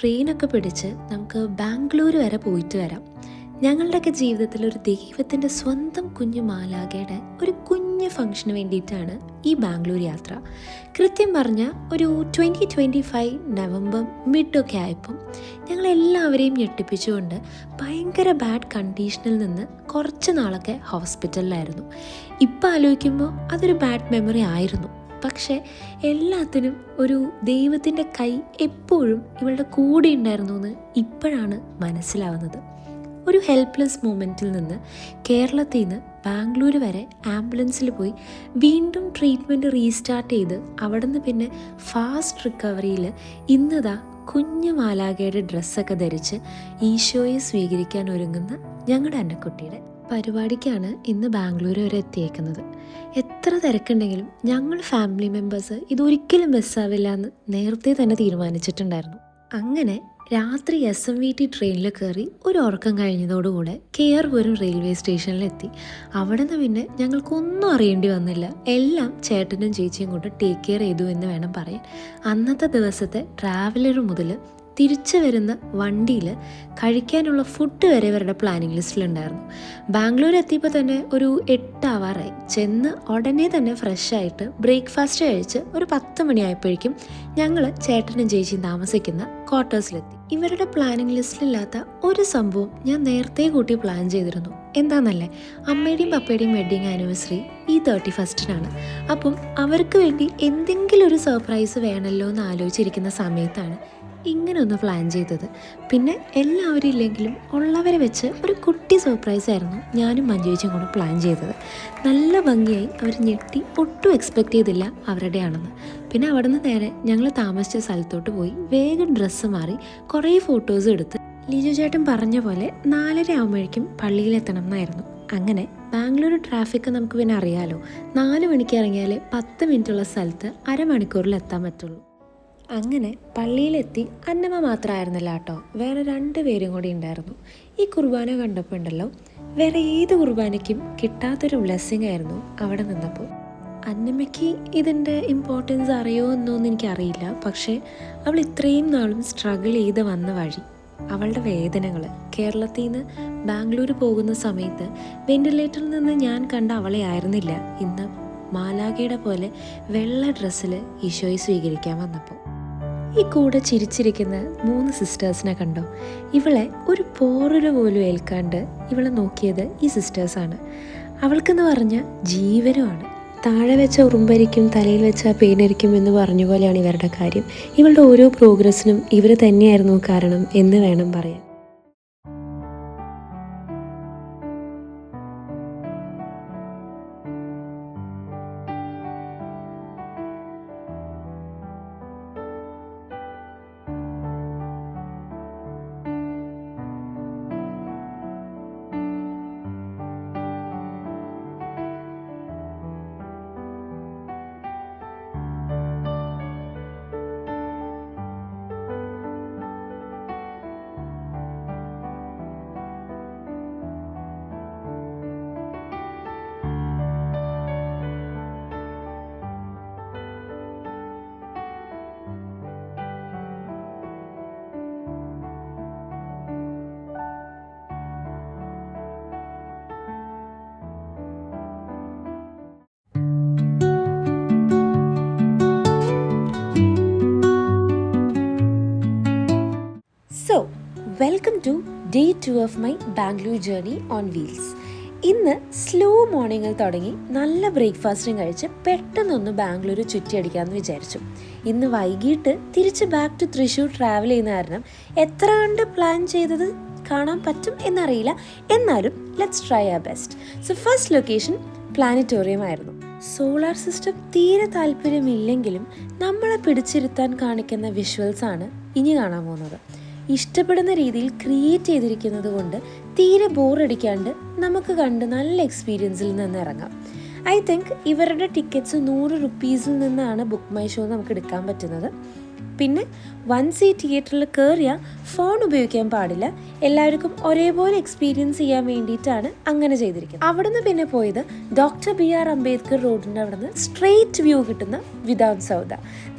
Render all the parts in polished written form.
ട്രെയിനൊക്കെ പിടിച്ച് നമുക്ക് ബാംഗ്ലൂർ വരെ പോയിട്ട് വരാം. ഞങ്ങളുടെയൊക്കെ ജീവിതത്തിൽ ഒരു ദൈവത്തിൻ്റെ സ്വന്തം കുഞ്ഞു മാലാഖയുടെ ഒരു കുഞ്ഞു ഫംഗ്ഷന് വേണ്ടിയിട്ടാണ് ഈ ബാംഗ്ലൂർ യാത്ര. കൃത്യം പറഞ്ഞാൽ ഒരു 2025 നവംബർ മിഡൊക്കെ ആയപ്പം ഞങ്ങളെല്ലാവരെയും ഞെട്ടിപ്പിച്ചുകൊണ്ട് ഭയങ്കര ബാഡ് കണ്ടീഷനിൽ നിന്ന് കുറച്ച് നാളൊക്കെ ഹോസ്പിറ്റലിലായിരുന്നു. ഇപ്പം ആലോചിക്കുമ്പോൾ അതൊരു ബാഡ് മെമ്മറി ആയിരുന്നു. പക്ഷേ എല്ലാത്തിനും ഒരു ദൈവത്തിൻ്റെ കൈ എപ്പോഴും ഇവളുടെ കൂടെ ഉണ്ടായിരുന്നു എന്ന് ഇപ്പോഴാണ് മനസ്സിലാവുന്നത്. ഒരു ഹെൽപ്ലെസ് മൊമെൻറ്റിൽ നിന്ന് കേരളത്തിൽ നിന്ന് ബാംഗ്ലൂർ വരെ ആംബുലൻസിൽ പോയി വീണ്ടും ട്രീറ്റ്മെൻറ്റ് റീസ്റ്റാർട്ട് ചെയ്ത് അവിടെ നിന്ന് പിന്നെ ഫാസ്റ്റ് റിക്കവറിയിൽ ഇന്നതാ കുഞ്ഞു മാലാഖയുടെ ഡ്രസ്സൊക്കെ ധരിച്ച് ഈശോയെ സ്വീകരിക്കാൻ ഒരുങ്ങുന്ന ഞങ്ങളുടെ അന്നക്കുട്ടിയുടെ പരിപാടിക്കാണ് ഇന്ന് ബാംഗ്ലൂർ വരെ എത്തിയേക്കുന്നത്. എത്ര തിരക്കുണ്ടെങ്കിലും ഞങ്ങൾ ഫാമിലി മെമ്പേഴ്സ് ഇതൊരിക്കലും മിസ്സാവില്ല എന്ന് നേരത്തെ തന്നെ തീരുമാനിച്ചിട്ടുണ്ടായിരുന്നു. അങ്ങനെ രാത്രി SMVT ട്രെയിനിൽ കയറി ഒരു ഉറക്കം കഴിഞ്ഞതോടുകൂടെ KR-പുരം റെയിൽവേ സ്റ്റേഷനിലെത്തി. അവിടെ നിന്ന് പിന്നെ ഞങ്ങൾക്കൊന്നും അറിയേണ്ടി വന്നില്ല. എല്ലാം ചേട്ടനും ചേച്ചിയും കൊണ്ട് ടേക്ക് കെയർ ചെയ്തു എന്ന് വേണം പറയാൻ. അന്നത്തെ ദിവസത്തെ ട്രാവലർ മുതൽ തിരിച്ചു വരുന്ന വണ്ടിയിൽ കഴിക്കാനുള്ള ഫുഡ് വരെ ഇവരുടെ പ്ലാനിങ് ലിസ്റ്റിലുണ്ടായിരുന്നു. ബാംഗ്ലൂർ എത്തിയപ്പോൾ തന്നെ ഒരു 8 ആവാറായി. ചെന്ന് ഉടനെ തന്നെ ഫ്രഷായിട്ട് ബ്രേക്ക്ഫാസ്റ്റ് കഴിച്ച് ഒരു 10 മണിയായപ്പോഴേക്കും ഞങ്ങൾ ചേട്ടനും ചേച്ചിയും താമസിക്കുന്ന ക്വാർട്ടേഴ്സിലെത്തി. ഇവരുടെ പ്ലാനിങ് ലിസ്റ്റിലില്ലാത്ത ഒരു സംഭവം ഞാൻ നേരത്തെ കൂട്ടി പ്ലാൻ ചെയ്തിരുന്നു. എന്താണെന്നല്ലേ, അമ്മയുടെയും പപ്പയുടെയും വെഡ്ഡിങ് ആനിവേഴ്സറി ഈ 31-നാണ്. അപ്പം അവർക്ക് വേണ്ടി എന്തെങ്കിലും ഒരു സർപ്രൈസ് വേണമല്ലോ എന്ന് ആലോചിച്ചിരിക്കുന്ന സമയത്താണ് ഇങ്ങനെ ഒന്ന് പ്ലാൻ ചെയ്തത്. പിന്നെ എല്ലാവരും ഇല്ലെങ്കിലും ഉള്ളവരെ വെച്ച് ഒരു കുട്ടി സർപ്രൈസ് ആയിരുന്നു ഞാനും മഞ്ജുവേച്ചിയും കൂടെ പ്ലാൻ ചെയ്തത്. നല്ല ഭംഗിയായി അവർ ഞെട്ടി, ഒട്ടും എക്സ്പെക്റ്റ് ചെയ്തില്ല അവരുടെ ആണെന്ന്. പിന്നെ അവിടെ നിന്ന് നേരെ ഞങ്ങൾ താമസിച്ച സ്ഥലത്തോട്ട് പോയി വേഗം ഡ്രസ്സ് മാറി കുറേ ഫോട്ടോസ് എടുത്ത് ലിജു ചേട്ടൻ പറഞ്ഞ പോലെ 4:30 ആകുമ്പോഴേക്കും പള്ളിയിലെത്തണം എന്നായിരുന്നു. അങ്ങനെ ബാംഗ്ലൂർ ട്രാഫിക്ക് നമുക്ക് പിന്നെ അറിയാലോ, 4 മണിക്ക് ഇറങ്ങിയാൽ 10 മിനിറ്റുള്ള സ്ഥലത്ത് അരമണിക്കൂറിൽ എത്താൻ പറ്റുള്ളൂ. അങ്ങനെ പള്ളിയിലെത്തി. അന്നമ്മ മാത്രമായിരുന്നില്ല കേട്ടോ, വേറെ 2 പേരും കൂടി ഉണ്ടായിരുന്നു. ഈ കുർബാന കണ്ടപ്പോൾ ഉണ്ടല്ലോ, വേറെ ഏത് കുർബാനയ്ക്കും കിട്ടാത്തൊരു ബ്ലെസ്സിങ് ആയിരുന്നു അവിടെ നിന്നപ്പോൾ. അന്നമ്മയ്ക്ക് ഇതിൻ്റെ ഇമ്പോർട്ടൻസ് അറിയോ എന്നൊന്നും എനിക്കറിയില്ല. പക്ഷേ അവൾ ഇത്രയും നാളും സ്ട്രഗിൾ ചെയ്ത് വന്ന വഴി, അവളുടെ വേദനകൾ, കേരളത്തിൽ നിന്ന് ബാംഗ്ലൂർ പോകുന്ന സമയത്ത് വെന്റിലേറ്ററിൽ നിന്ന് ഞാൻ കണ്ട അവളെ ആയിരുന്നില്ല ഇന്ന് മാലാഖയുടെ പോലെ വെള്ള ഡ്രസ്സിൽ ഈശോയെ സ്വീകരിക്കാൻ വന്നപ്പോൾ. ഈ കൂടെ ചിരിച്ചിരിക്കുന്ന 3 സിസ്റ്റേഴ്സിനെ കണ്ടോ? ഇവളെ ഒരു പോറല് പോലും ഏൽക്കാണ്ട് ഇവളെ നോക്കിയത് ഈ സിസ്റ്റേഴ്സാണ്. അവൾക്കെന്ന് പറഞ്ഞാൽ ജീവനുമാണ്. താഴെ വെച്ച ഉറുമ്പരിക്കും തലയിൽ വെച്ച പേനരിക്കും എന്ന് പറഞ്ഞ പോലെയാണ് ഇവരുടെ കാര്യം. ഇവളുടെ ഓരോ പ്രോഗ്രസ്സിനും ഇവർ തന്നെയായിരുന്നു കാരണം എന്ന് വേണം പറയാൻ. Welcome to Day 2 of my Bangalore journey on wheels. ഇന്ന് സ്ലോ മോർണിംഗിൽ തുടങ്ങി നല്ല ബ്രേക്ക്ഫാസ്റ്റും കഴിച്ച് പെട്ടെന്നൊന്ന് ബാംഗ്ലൂർ ചുറ്റിയടിക്കാമെന്ന് വിചാരിച്ചു. ഇന്ന് വൈകിട്ട് തിരിച്ച് ബാക്ക് ടു തൃശ്ശൂർ ട്രാവൽ ചെയ്യുന്ന കാരണം എത്ര കണ്ട് പ്ലാൻ ചെയ്തത് കാണാൻ പറ്റും എന്നറിയില്ല. എന്നാലും let's try our best. So first location planetarium ആയിരുന്നു. സോളാർ സിസ്റ്റം തീരെ താല്പര്യമില്ലെങ്കിലും നമ്മളെ പിടിച്ചിരുത്താൻ കാണിക്കുന്ന വിഷ്വൽസാണ് ഇനി കാണാൻ പോകുന്നത്. ഇഷ്ടപ്പെടുന്ന രീതിയിൽ ക്രിയേറ്റ് ചെയ്തിരിക്കുന്നത് കൊണ്ട് തീരെ ബോറടിക്കാണ്ട് നമുക്ക് കണ്ട് നല്ല എക്സ്പീരിയൻസിൽ നിന്ന് ഇറങ്ങാം. ഐ തിങ്ക് ഇവരുടെ ടിക്കറ്റ്സ് 100 റുപ്പീസിൽ നിന്നാണ് ബുക്ക് മൈ ഷോ നമുക്ക് എടുക്കാൻ പറ്റുന്നത്. പിന്നെ 1C തിയേറ്ററിൽ കയറിയാൽ ഫോൺ ഉപയോഗിക്കാൻ പാടില്ല, എല്ലാവർക്കും ഒരേപോലെ എക്സ്പീരിയൻസ് ചെയ്യാൻ വേണ്ടിയിട്ടാണ് അങ്ങനെ ചെയ്തിരിക്കുന്നത്. അവിടുന്ന് പിന്നെ പോയത് ഡോക്ടർ BR അംബേദ്കർ റോഡിൻ്റെ അവിടുന്ന് സ്ട്രെയിറ്റ് വ്യൂ കിട്ടുന്ന Vidhan Soudha.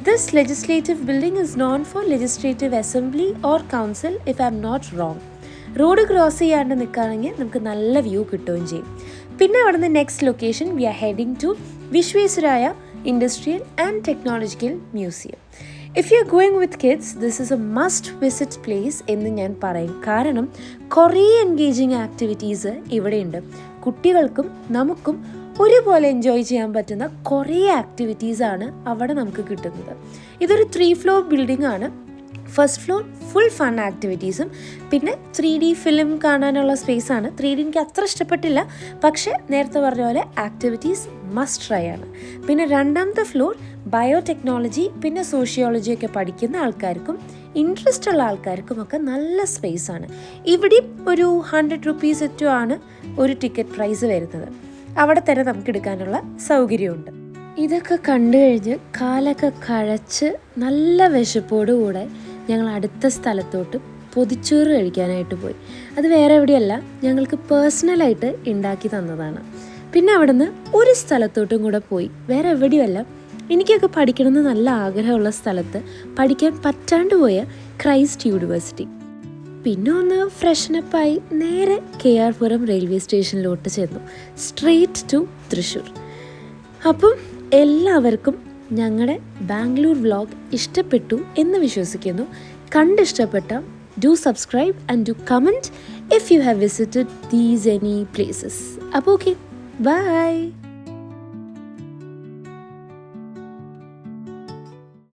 This legislative building is known for legislative assembly or council if I am not wrong. Road cross ചെയ്യാണ്ട് നിൽക്കുകയാണെങ്കിൽ നമുക്ക് നല്ല വ്യൂ കിട്ടുകയും ചെയ്യും. പിന്നെ അവിടുന്ന് next location we are heading to Visvesvaraya industrial and technological museum. If you are going with kids this is a must visit place എന്ന് ഞാൻ പറയും. കാരണം കുറേ എൻഗേജിങ് ആക്ടിവിറ്റീസ് ഇവിടെയുണ്ട്. കുട്ടികൾക്കും നമുക്കും ഒരുപോലെ എൻജോയ് ചെയ്യാൻ പറ്റുന്ന കുറേ ആക്ടിവിറ്റീസാണ് അവിടെ നമുക്ക് കിട്ടുന്നത്. ഇതൊരു 3 ഫ്ലോർ ബിൽഡിംഗ് ആണ്. ഫസ്റ്റ് ഫ്ലോർ ഫുൾ ഫൺ ആക്ടിവിറ്റീസും പിന്നെ 3D ഫിലിം കാണാനുള്ള സ്പേസാണ്. 3D എനിക്ക് അത്ര ഇഷ്ടപ്പെട്ടില്ല, പക്ഷേ നേരത്തെ പറഞ്ഞ പോലെ ആക്ടിവിറ്റീസ് മസ്റ്റ് ട്രൈ ആണ്. പിന്നെ രണ്ടാമത്തെ ഫ്ലോർ ബയോടെക്നോളജി പിന്നെ സോഷ്യോളജിയൊക്കെ പഠിക്കുന്ന ആൾക്കാർക്കും ഇൻട്രസ്റ്റ് ഉള്ള ആൾക്കാർക്കും ഒക്കെ നല്ല സ്പേസാണ്. ഇവിടെ ഒരു 100 rupees ഏറ്റവും ആണ് ഒരു ടിക്കറ്റ് പ്രൈസ് വരുന്നത്. അവിടെ തന്നെ നമുക്ക് എടുക്കാനുള്ള സൗകര്യമുണ്ട്. ഇതൊക്കെ കണ്ടു കഴിഞ്ഞ് കാലൊക്കെ കഴച്ച് നല്ല വിശപ്പോടുകൂടെ ഞങ്ങൾ അടുത്ത സ്ഥലത്തോട്ട് പൊതിച്ചോറ് കഴിക്കാനായിട്ട് പോയി. അത് വേറെ എവിടെയല്ല, ഞങ്ങൾക്ക് പേഴ്സണലായിട്ട് ഉണ്ടാക്കി തന്നതാണ്. പിന്നെ അവിടെ നിന്ന് ഒരു സ്ഥലത്തോട്ടും കൂടെ പോയി, വേറെ എവിടെയല്ല, എനിക്കൊക്കെ പഠിക്കണമെന്ന് നല്ല ആഗ്രഹമുള്ള സ്ഥലത്ത് പഠിക്കാൻ പറ്റാണ്ട് പോയ ക്രൈസ്റ്റ് യൂണിവേഴ്സിറ്റി. പിന്നെ ഒന്ന് ഫ്രഷനപ്പായി നേരെ KR പുരം റെയിൽവേ സ്റ്റേഷനിലോട്ട് ചെന്നു, സ്ട്രെയിറ്റ് ടു തൃശ്ശൂർ. അപ്പം എല്ലാവർക്കും ഞങ്ങളുടെ ബാംഗ്ലൂർ വ്ലോഗ് ഇഷ്ടപ്പെട്ടു എന്ന് വിശ്വസിക്കുന്നു. കണ്ടിഷ്ടപ്പെട്ട do subscribe and do comment if you have visited these any places. അപ്പോൾ ഓക്കെ, ബൈ.